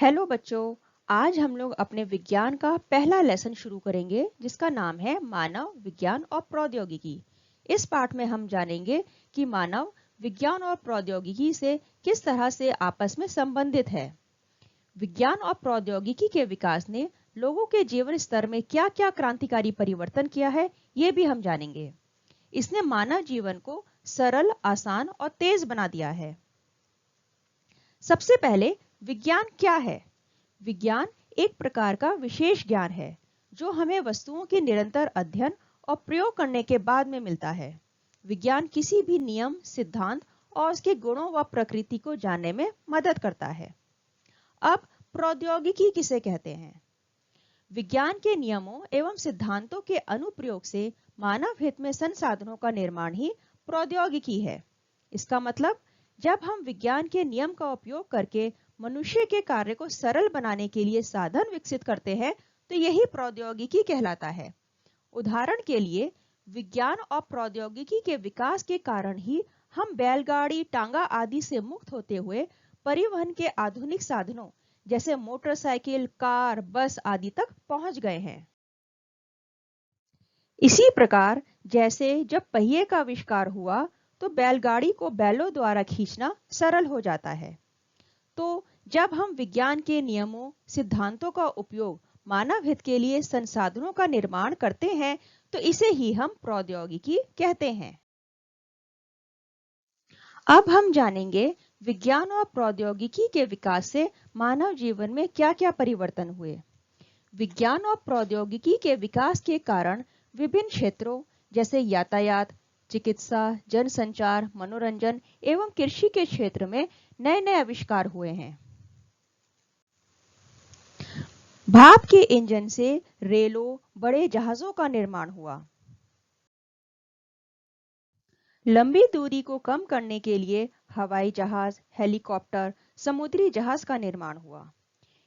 Hello बच्चों। आज हम लोग अपने विज्ञान का पहला लेसन शुरू करेंगे जिसका नाम है मानव विज्ञान और प्रौद्योगिकी। इस पाठ में हम जानेंगे कि मानव विज्ञान और प्रौद्योगिकी से किस तरह से आपस में संबंधित है। विज्ञान और प्रौद्योगिकी के विकास ने लोगों के जीवन स्तर में क्या-क्या क्रांतिकारी परिवर्तन किया है, ये भी हम जानेंगे। इसने मानव जीवन को सरल, आसान और तेज बना दिया है। सबसे पहले विज्ञान क्या है? विज्ञान एक प्रकार का विशेष ज्ञान है जो हमें वस्तुओं के निरंतर अध्ययन और प्रयोग करने के बाद में मिलता है। विज्ञान किसी भी नियम, सिद्धांत और उसके गुणों व प्रकृति को जानने में मदद करता है। अब प्रौद्योगिकी किसे कहते हैं? विज्ञान के नियमों एवं सिद्धांतों के अनुप्रयोग से मानव हित में संसाधनों का निर्माण ही प्रौद्योगिकी है। इसका मतलब जब हम विज्ञान के नियम का उपयोग करके मनुष्य के कार्य को सरल बनाने के लिए साधन विकसित करते हैं तो यही प्रौद्योगिकी कहलाता है। उदाहरण के लिए विज्ञान और प्रौद्योगिकी के विकास के कारण ही हम बैलगाड़ी, टांगा आदि से मुक्त होते हुए परिवहन के आधुनिक साधनों जैसे मोटरसाइकिल, कार, बस आदि तक पहुंच गए हैं। इसी प्रकार जैसे जब पहिए का आविष्कार हुआ तो बैलगाड़ी को बैलों द्वारा खींचना सरल हो जाता है। तो जब हम विज्ञान के नियमों, सिद्धांतों का उपयोग मानव हित के लिए संसाधनों का निर्माण करते हैं तो इसे ही हम प्रौद्योगिकी कहते हैं। अब हम जानेंगे विज्ञान और प्रौद्योगिकी के विकास से मानव जीवन में क्या-क्या परिवर्तन हुए। विज्ञान और प्रौद्योगिकी के विकास के कारण विभिन्न क्षेत्रों जैसे यातायात, चिकित्सा, जनसंचार, मनोरंजन एवं कृषि के क्षेत्र में नए-नए आविष्कार हुए हैं। भाप के इंजन से रेलों, बड़े जहाजों का निर्माण हुआ। लंबी दूरी को कम करने के लिए हवाई जहाज, हेलीकॉप्टर, समुद्री जहाज का निर्माण हुआ।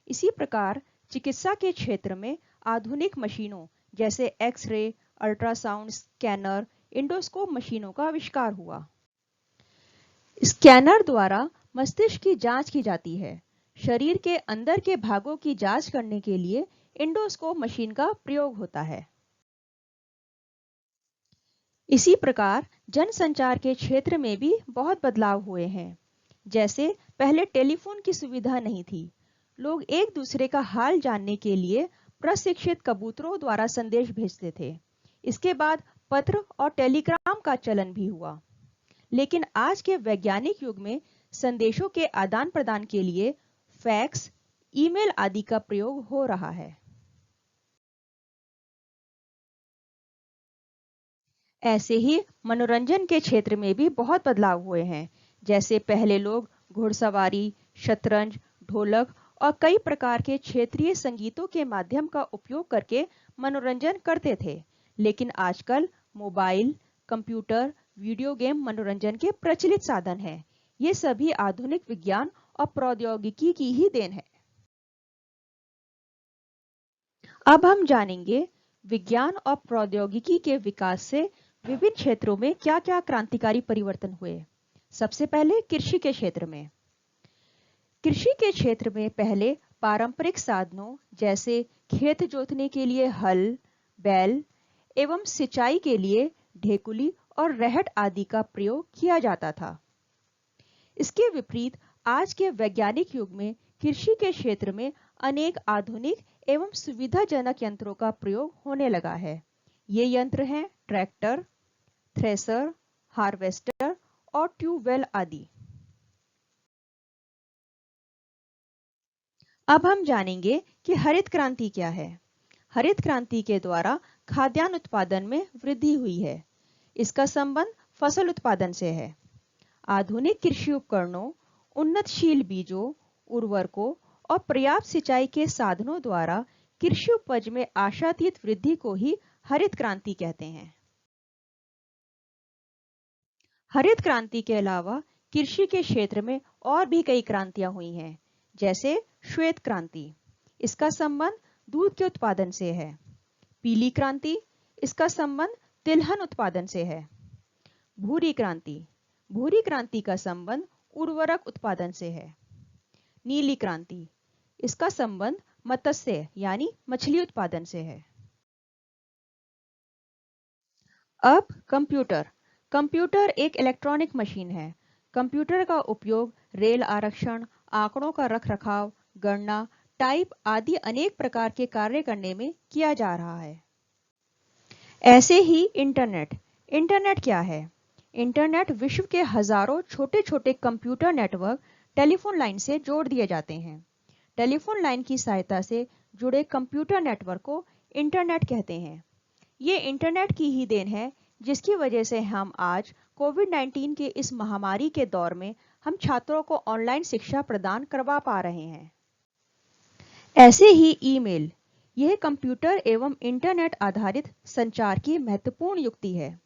इसी प्रकार चिकित्सा के क्षेत्र में आधुनिक मशीनों जैसे एक्स-रे, अल्ट्रासाउंड स्कैनर, इंडोस्कोप मशीनों का आविष्कार हुआ। स्कैनर द्वारा मस्तिष्क की जांच की जाती है। शरीर के अंदर के भागों की जांच करने के लिए इंडोस्कोप मशीन का प्रयोग होता है। इसी प्रकार जनसंचार के क्षेत्र में भी बहुत बदलाव हुए हैं। जैसे पहले टेलीफोन की सुविधा नहीं थी। लोग एक दूसरे का हाल जानने के लिए प्रशिक्षित कबूतरों द्वारा संदेश भेजते थे। इसके बाद पत्र और टेलीग्राम का चलन भी हुआ। लेकिन आज के वैज्ञानिक युग में संदेशों के आदान प्रदान के लिए फैक्स, ईमेल आदि का प्रयोग हो रहा है। ऐसे ही मनोरंजन के क्षेत्र में भी बहुत बदलाव हुए हैं। जैसे पहले लोग घुड़सवारी, शतरंज, ढोलक और कई प्रकार के क्षेत्रीय संगीतों के माध्यम का उपयोग करके मनोरंजन करते थे। लेकिन आजकल मोबाइल, कंप्यूटर, वीडियो गेम मनोरंजन के प्रचलित साधन हैं। ये सभी आधुनिक विज्ञान और प्रौद्योगिकी की ही देन है। अब हम जानेंगे विज्ञान और प्रौद्योगिकी के विकास से विभिन्न क्षेत्रों में क्या-क्या क्रांतिकारी परिवर्तन हुए। सबसे पहले कृषि के क्षेत्र में। कृषि के क्षेत्र में पहले पारंपरिक साधनों जैसे खेत जोतने के लिए हल, बैल एवं सिंचाई के लिए ढेकुली और रहट आदि का प्रयोग किया जाता था। इसके विपरीत आज के वैज्ञानिक युग में कृषि के क्षेत्र में अनेक आधुनिक एवं सुविधाजनक यंत्रों का प्रयोग होने लगा है। ये यंत्र हैं ट्रैक्टर, थ्रेसर, हार्वेस्टर और ट्यूबवेल आदि। अब हम जानेंगे कि हरित क्रांति क्या है। हरित क्रांति के द्वारा खाद्यान्न उत्पादन में वृद्धि हुई है। इसका संबंध फसल उत्पादन से है। आधुनिक कृषि उपकरणों, उन्नतशील बीजों, उर्वरकों और पर्याप्त सिंचाई के साधनों द्वारा कृषि उपज में आशातीत वृद्धि को ही हरित क्रांति कहते हैं। हरित क्रांति के अलावा कृषि के क्षेत्र में और भी कई क्रांतियां हुई हैं, जैसे श्वेत क्रांति। इसका संबंध दूध के उत्पादन से है। पीली क्रांति, इसका संबंध तिलहन उत्पादन से है। भूरी क्रांति, भूरी क्रांति का संबंध उर्वरक उत्पादन से है। नीली क्रांति, इसका संबंध मत्स्य यानी मछली उत्पादन से है। अब कंप्यूटर। कंप्यूटर एक इलेक्ट्रॉनिक मशीन है। कंप्यूटर का उपयोग रेल आरक्षण, आंकड़ों का रखरखाव, गणना, टाइप आदि अनेक प्रकार के कार्य करने में किया जा रहा है। ऐसे ही इंटरनेट। इंटरनेट क्या है? इंटरनेट विश्व के हजारों छोटे छोटे कंप्यूटर नेटवर्क टेलीफोन लाइन से जोड़ दिए जाते हैं। टेलीफोन लाइन की सहायता से जुड़े कंप्यूटर नेटवर्क को इंटरनेट कहते हैं। ये इंटरनेट की ही देन है जिसकी वजह से हम आज कोविड-19 के इस महामारी के दौर में हम छात्रों को ऑनलाइन शिक्षा प्रदान करवा पा रहे हैं। ऐसे ही ईमेल, यह कंप्यूटर एवं इंटरनेट आधारित संचार की महत्वपूर्ण युक्ति है।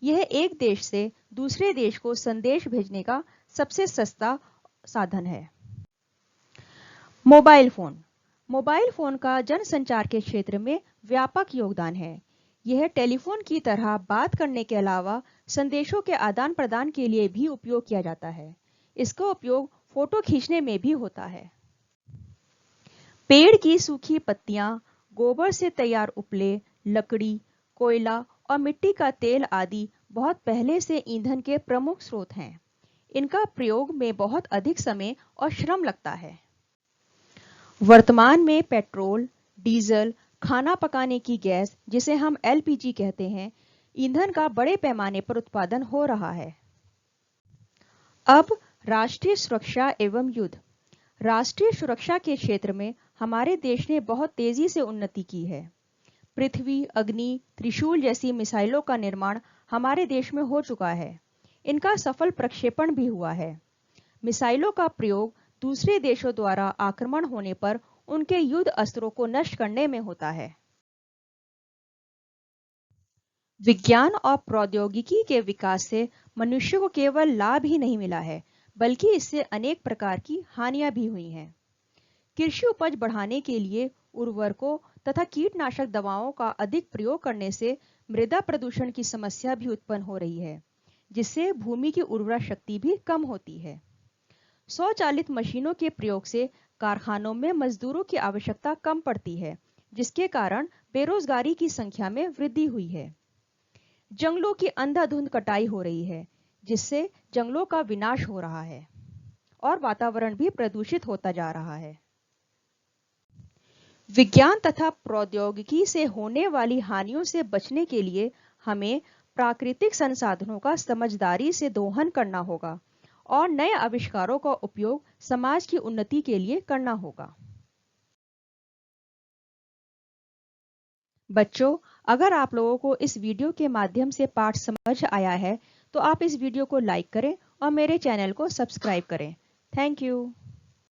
यह एक देश से दूसरे देश को संदेश भेजने का सबसे सस्ता साधन है। Mobile phone. मोबाइल फोन का जनसंचार के क्षेत्र में व्यापक योगदान है। यह टेलीफोन की तरह बात करने के अलावा संदेशों के आदान प्रदान के लिए भी उपयोग किया जाता है। इसका उपयोग फोटो खींचने में भी होता है। पेड़ की सूखी पत्तियां, गोबर से तैयार उपले, लकड़ी, कोयला और मिट्टी का तेल आदि बहुत पहले से ईंधन के प्रमुख स्रोत हैं। इनका प्रयोग में बहुत अधिक समय और श्रम लगता है। वर्तमान में पेट्रोल, डीजल, खाना पकाने की गैस जिसे हम एलपीजी कहते हैं, ईंधन का बड़े पैमाने पर उत्पादन हो रहा है। अब राष्ट्रीय सुरक्षा एवं युद्ध। राष्ट्रीय सुरक्षा के क्षेत्र में हमारे देश ने बहुत तेजी से उन्नति की है। पृथ्वी, अग्नि, त्रिशूल जैसी मिसाइलों का निर्माण हमारे देश में हो चुका है। इनका सफल प्रक्षेपण भी हुआ है। मिसाइलों का प्रयोग दूसरे देशों द्वारा आक्रमण होने पर उनके युद्ध अस्त्रों को नष्ट करने में होता है। विज्ञान और प्रौद्योगिकी के विकास से मनुष्य को केवल लाभ ही नहीं मिला है, बल्कि इससे अनेक प्रकार की हानियां भी हुई हैं। कृषि उपज बढ़ाने के लिए उर्वरकों तथा कीटनाशक दवाओं का अधिक प्रयोग करने से मृदा प्रदूषण की समस्या भी उत्पन्न हो रही है, जिससे भूमि की उर्वरा शक्ति भी कम होती है। स्वचालित मशीनों के प्रयोग से कारखानों में मजदूरों की आवश्यकता कम पड़ती है, जिसके कारण बेरोजगारी की संख्या में वृद्धि हुई है। जंगलों की अंधाधुंध कटाई हो रही है, जिससे जंगलों का विनाश हो रहा है और वातावरण भी प्रदूषित होता जा रहा है। विज्ञान तथा प्रौद्योगिकी से होने वाली हानियों से बचने के लिए हमें प्राकृतिक संसाधनों का समझदारी से दोहन करना होगा और नए आविष्कारों का उपयोग समाज की उन्नति के लिए करना होगा। बच्चों, अगर आप लोगों को इस वीडियो के माध्यम से पाठ समझ आया है तो आप इस वीडियो को लाइक करें और मेरे चैनल को सब्सक्राइब करें। Thank you.